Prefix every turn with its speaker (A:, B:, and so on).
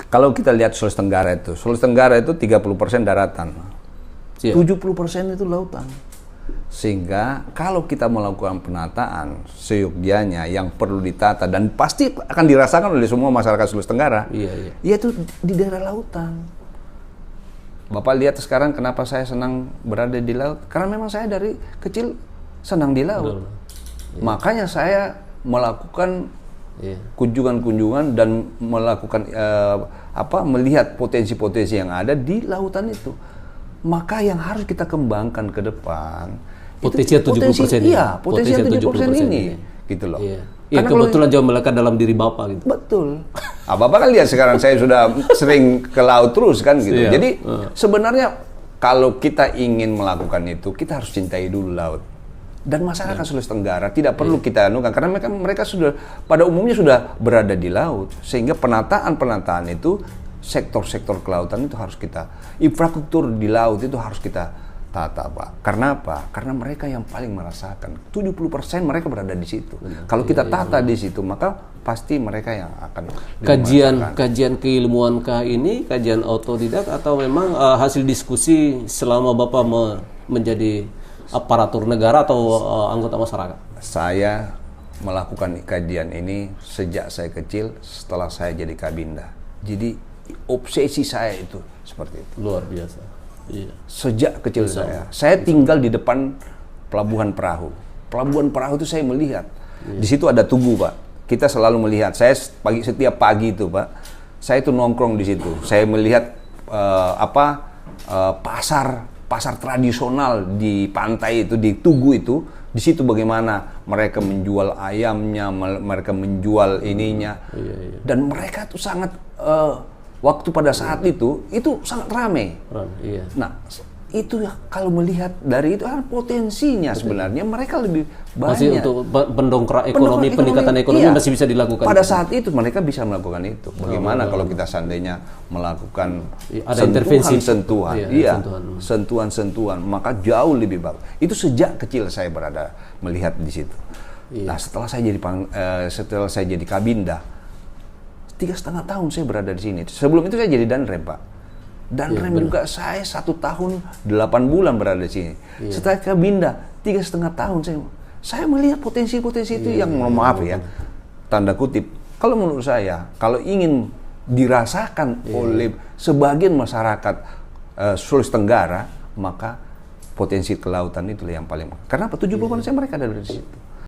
A: Kalau kita lihat Sulawesi Tenggara itu 30% daratan, 70% itu lautan. Sehingga kalau kita melakukan penataan seyogyanya yang perlu ditata dan pasti akan dirasakan oleh semua masyarakat Sulawesi Tenggara, yaitu di daerah lautan. Bapak lihat sekarang kenapa saya senang berada di laut? Karena memang saya dari kecil senang di laut. Makanya saya melakukan kunjungan-kunjungan dan melakukan melihat potensi-potensi yang ada di lautan itu. Maka yang harus kita kembangkan ke depan
B: potensi 70% ini.
A: Iya, potensi 70% ini. Gitu loh.
B: Iya, kebetulan jauh melekat dalam diri Bapak gitu.
A: Betul. Bapak kan lihat sekarang saya sudah sering ke laut terus kan gitu. Jadi sebenarnya kalau kita ingin melakukan itu, kita harus cintai dulu laut. Dan masyarakat Sulawesi Tenggara tidak perlu kita anukan karena mereka sudah pada umumnya sudah berada di laut, sehingga penataan itu sektor-sektor kelautan itu harus kita, infrastruktur di laut itu harus kita tata, Pak. Karena apa? Karena mereka yang paling merasakan. 70% mereka berada di situ. Kalau kita tata di situ, maka pasti mereka yang akan
B: kajian keilmuankah ini kajian otodidak atau memang hasil diskusi selama Bapak menjadi aparatur negara atau anggota masyarakat?
A: Saya melakukan kajian ini sejak saya kecil setelah saya jadi Kabinda. Jadi obsesi saya itu seperti itu.
B: Luar biasa. Iya.
A: Sejak kecil saya tinggal di depan pelabuhan perahu. Pelabuhan perahu itu saya melihat. Di situ ada tugu, Pak. Kita selalu melihat. Saya setiap pagi itu, Pak. Saya itu nongkrong di situ. Saya melihat pasar tradisional di pantai itu, di Tugu itu, di situ bagaimana mereka menjual ayamnya, mereka menjual ininya, dan mereka tuh sangat waktu pada saat itu sangat ramai. Nah, itu kalau melihat dari itu potensinya sebenarnya mereka lebih banyak.
B: Masih untuk pendongkrak ekonomi, peningkatan ekonomi masih bisa dilakukan.
A: Pada saat itu mereka bisa melakukan itu. Bagaimana kalau kita seandainya melakukan
B: ada intervensi
A: sentuhan, maka jauh lebih bagus. Itu sejak kecil saya berada melihat di situ. Nah, setelah saya jadi Kabinda, 3,5 tahun saya berada di sini. Sebelum itu saya jadi Danrem, Pak. Danrem juga saya 1 tahun 8 bulan berada di sini. Setelah Kabinda 3,5 tahun saya melihat potensi-potensi itu yang maaf ya, tanda kutip. Kalau menurut saya, kalau ingin dirasakan oleh sebagian masyarakat Sulawesi Tenggara, maka potensi kelautan itulah yang paling. Karena 70% mereka ada di situ.